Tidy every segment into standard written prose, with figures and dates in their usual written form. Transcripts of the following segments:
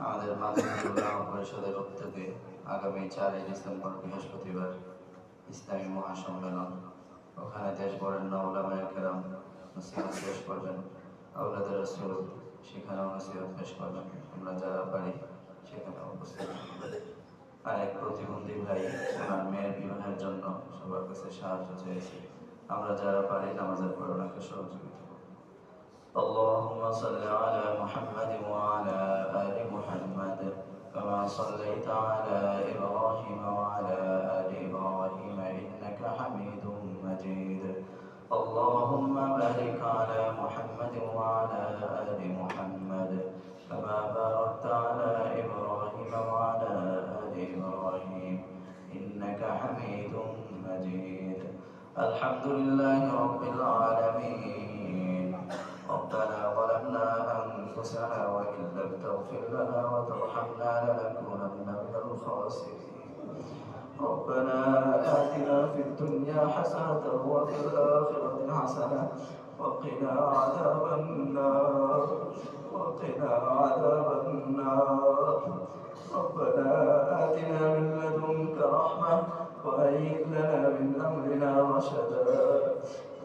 আমাদের মাদ্রাসাতুল উলামা পরিষদের উদ্যোগে আগামী 4 ডিসেম্বর বৃহস্পতিবার ইসলামী মহাসম্মেলন, ওখানে দেশ বরেণ্য উলামায়ে কেরাম নসিহত পেশ করবেন, আওলাদে রাসূল সেখানেও নসিহত পেশ করবেন। আমরা যারা পারি সেখানে উপস্থিত থাকবেন। আর এক প্রতিবন্ধী ভাই ওনার মেয়ের বিবাহের জন্য সবার কাছে সাহায্য চেয়েছে। আমরা যারা পারি নামাজের পর ওনাকে সহযোগিতা করব। اللهم صل على محمد وعلى آل محمد كما صليت على إبراهيم وعلى آل إبراهيم إنك حميد مجيد. اللهم بارك على محمد وعلى آل محمد كما باركت على إبراهيم وعلى آل إبراهيم إنك حميد مجيد. الحمد لله رب العالمين. ربنا ظلمنا أنفسنا وإن لم تغفر لنا وترحمنا لنكونن من الخاسرين. ربنا آتنا في الدنيا حسنة وفي الآخرة حسنة وقنا عذاب النار. ربنا آتنا من لدنك رحمة وهيئ لنا من أمرنا رشدا.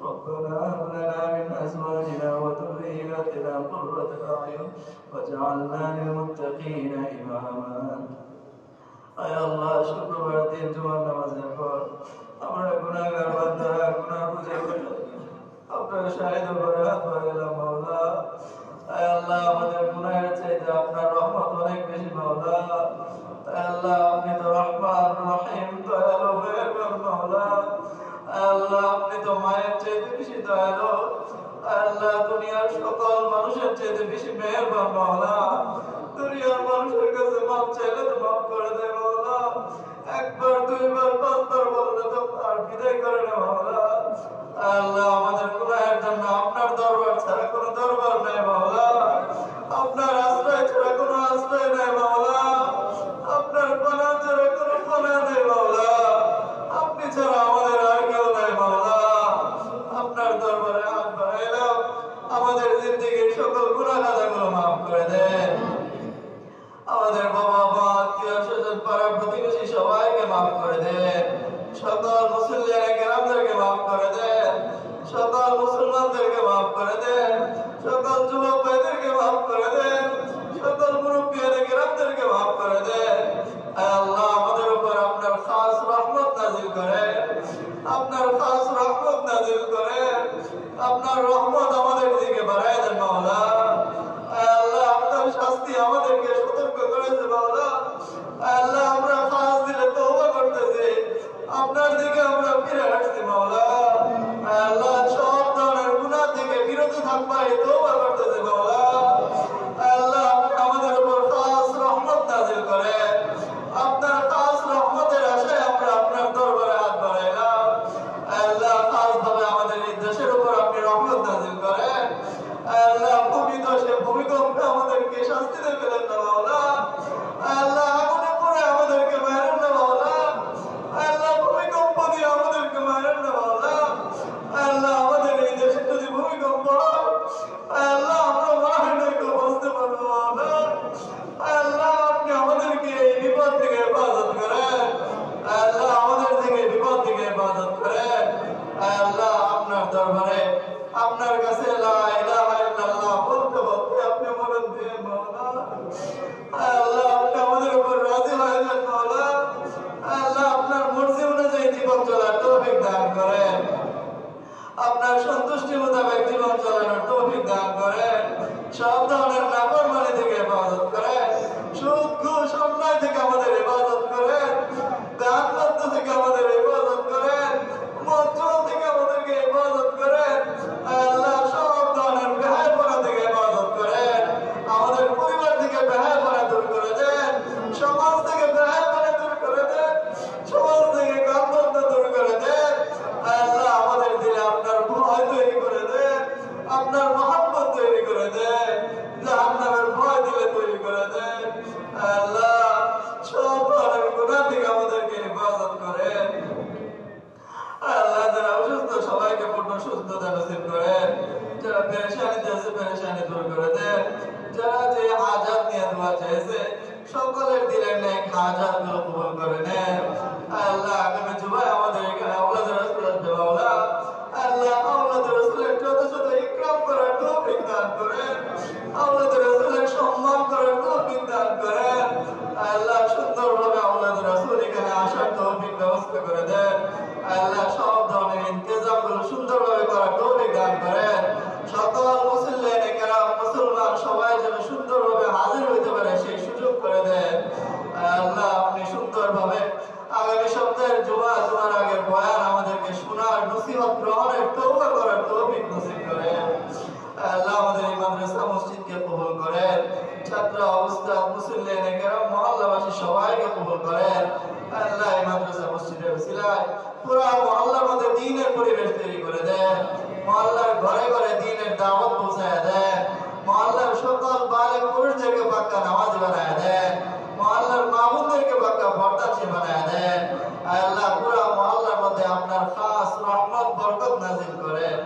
ربنا هب لنا من أزواجنا وذرياتنا قرة أعين واجعلنا للمتقين إماما. আয় আল্লাহ, শুক্রবার দিন জুমার নামাজের পর আমরা গুনাহগার বান্দারা গুনাহ বুঝে আপনার শাহিদ করে হাত বাড়ালাম মাওলা। আয় আল্লাহ, আমাদের গুনাহের চাইতে আপনার রহমত অনেক বেশি মাওলা। আয় আল্লাহ, আপনি তো রহমান রহিম দয়ালু মেহেরবান মাওলা। আয় আল্লাহ, আপনি তো মায়ের চাইতে বেশি দয়ালু। আয় আল্লাহ, দুনিয়ার সকল মানুষের চাইতে বেশি মেহেরবান মাওলা। দুনিয়ার মানুষের কাছে মাপ চাইলে তো মাফ করে দেয় মাওলা। একবার দুইবার পাঁচবার বললে তো আর বিদায় করে না মাওলা। আল্লাহ, আমাদের গুনাহের জন্য আপনার দরবার ছাড়া কোনো দরবার নেই মাওলা। আপনার আশ্রয় ছাড়া কোনো আশ্রয় নেই মাওলা। আপনার পানা ছাড়া কোনো পানা নেই মাওলা। আপনি ছাড়া আমাদের আর কেউ নাই মাওলা। আপনার দরবারে হাত বাড়াইলাম, আমাদের জিন্দেগির সকল গুনাহ খাতাগুলো মাফ করে দেন। আমাদের বাবা মা আত্মীয় স্বজন পাড়া প্রতিবেশী সবাইকে মাফ করে দেন। সকল মুসলিম কেরামদেরকে মাফ করে দেন। সকল মুসলমানদেরকে মাফ করে দেন। সকল যুবক ভাইদেরকে মাফ করে দেন। সকল মুরব্বী কেরামদেরকে মাফ করে দেন। আল্লাহ, আমাদের উপর আপনার খাস রহমত নাজিল করেন। আপনার খাস রহমত নাজিল করেন। আপনার রহমত আমাদের দিকে বাড়ায় দেন মাওলা। আল্লাহ, আপনার শাস্তি আমাদেরকে সতর্ক করেছে মাওলা। আল্লাহ, আমরা ফাঁস দিলে তওবা করতেছি, আপনার দিকে আমরা ফিরে আসছি মাওলা। আল্লাহ, সব ধরনের গুনাহ থেকে বিরত থাকবাই তওবা করতেছি মাওলা। আল্লাহ, আপনি আমাদের উপর খাস রহমত নাজিল করেন। আপনার খাস রহমতের আশায় আমরা আপনার দরবারে হাত বাড়াইলাম। আল্লাহ, খাস ভাবে আমাদের এই দেশের উপর আপনি রহমত নাজিল করেন। আল্লাহ, ভূমিকম্পে আমাদেরকে শাস্তি দেবেন না মাওলা। আল্লাহ, আগুনে পড়ে আমাদেরকে মারেন না মাওলা। আল্লাহ, ভূমিকম্প দিয়ে আমাদেরকে মারেন না মাওলা। আল্লাহ, আমাদের এই দেশে যদি ভূমিকম্প হয়, আল্লাহ, আমরা মারা নাকি বসতে পারবো মাওলা। আল্লাহ, আপনি আমাদেরকে এই বিপদ থেকে হেফাজত করেন। আল্লাহ, আমাদের থেকে বিপদ থেকে হেফাজত করেন। আল্লাহ, আপনার দরবারে আপনার কাছে লা ইলাহা ইল্লাল্লাহ বলতে বলতে আপনি মরণ দিয়ে মাওলা। আল্লাহ, আপনি আমাদের উপর রাজি হয়ে যান মাওলা। আল্লাহ, আপনার মর্জি অনুযায়ী জীবন চলার তৌফিক দান করেন। আপনার সন্তুষ্টি মোতাবেক জীবন চালানোর তৌফিক দান করেন। সব ধরনের নাফরমানি থেকে হেফাজত করেন। সুদ ঘুষ অন্যায় থেকে আমাদের হেফাজত করেন। দান দত্ত থেকে আমাদের হেফাজত করেন। মজ্জুল থেকে আমাদেরকে হেফাজত করেন। আল্লাহ, সব ধরনের বেহায়াপনা থেকে হেফাজত করেন। আমাদের পরিবার থেকে বেহায়াপনা দূর করে দেন। সমাজ থেকে বেহায়াপনা দূর করে দেন। সমাজ থেকে গালমন্দ দূর করে দেন। আল্লাহ, আমাদের দিলে আপনার ভয় তৈরি করে দেন। আপনার মহব্বত তৈরি করে দেন। জাহান্নামের ভয় দিলে তৈরি করে দেন। আল্লাহ, সব ধরনের গুনাহ থেকে আমাদেরকে হেফাজত করেন। আল্লাহ, যারা অসুস্থ সবাইকে পূর্ণ সুস্থতা নসিব করেন। যারা পেরেশানিতে আছে পেরেশানি দূর করে দেন। যারা যে হাজাত নিয়ে দোয়া চেয়েছে সকলের দিলের নেক হাজাত কবুল করে নেন। আল্লাহ আগামী জুমায় আমাদের এখানে আওলাদের রাসূল আসবে মাওলা। আল্লাহ আওলাদের রাসূলের যত শত ইকরাম করার তৌফিক দান করেন। আওলাদের রাসূলের সম্মান করার তৌফিক দান করেন। আল্লাহ সুন্দরভাবে আওলাদের রাসূল এখানে আসার তৌফিক ব্যবস্থা করে দেন। আল্লাহ সব ধরনের ইন্তজামগুলো সুন্দরভাবে করার তৌফিক দান করেন। সকল মুসলিম কেরাম মুসলমান সবাই যেন সুন্দরভাবে হাজির হইতে পারে সেই সুযোগ করে দেন। আল্লাহ আপনি সুন্দরভাবে আগামী সপ্তাহের জুমার আগের বয়ান আমাদেরকে শোনার নসিহত গ্রহণের তওবা করার তৌফিক নসিব করেন। আল্লাহ আমাদের এই মাদ্রাসা মসজিদকে কবুল করেন। ছাত্র উস্তাদ মুসলিম কেরাম মহল্লাবাসী সবাইকে কবুল করেন। আল্লাহ এই মাদ্রাসা মসজিদের উসিলায় পুরা মহল্লার মধ্যে দ্বীনের পরিবেশ তৈরি করে দেন। মহল্লার ঘরে ঘরে দ্বীনের দাওয়াত পৌঁছায় দেন। মহল্লার সকল বালেক পুরুষদেরকে পাক্কা নামাজি বানায় দেন। মহল্লার মামুনদেরকে পাক্কা পর্দাশী বানায় দেন। আল্লাহ পুরা মহল্লার মধ্যে আপনার খাস রহমত বরকত নাজিল করেন।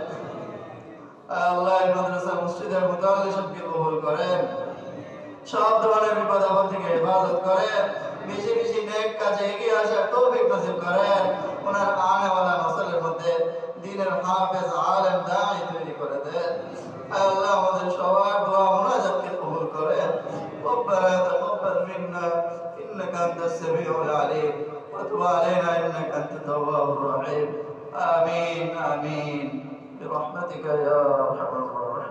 আল্লাহ এই মাদ্রাসা মসজিদের মুতাআল্লিমকে কবুল করেন। সব ধরনের বিপদ আপদ থেকে হেফাজত করেন। বেশি বেশি নেক কাজে এগিয়ে আসার তৌফিক নসিব করেন। ওনার আনেওয়ালা নসলের মধ্যে দ্বীনের হাফেজ আলেম দাঈ তৈরি করে দেন। আল্লাহ আমাদের সবার দোয়া মুনাজাতকে কবুল করেন। ربنا تقبل منا إنك أنت السميع العليم وتب علينا إنك أنت التواب الرحيم آمين آمين برحمتك يا أرحم الراحمين.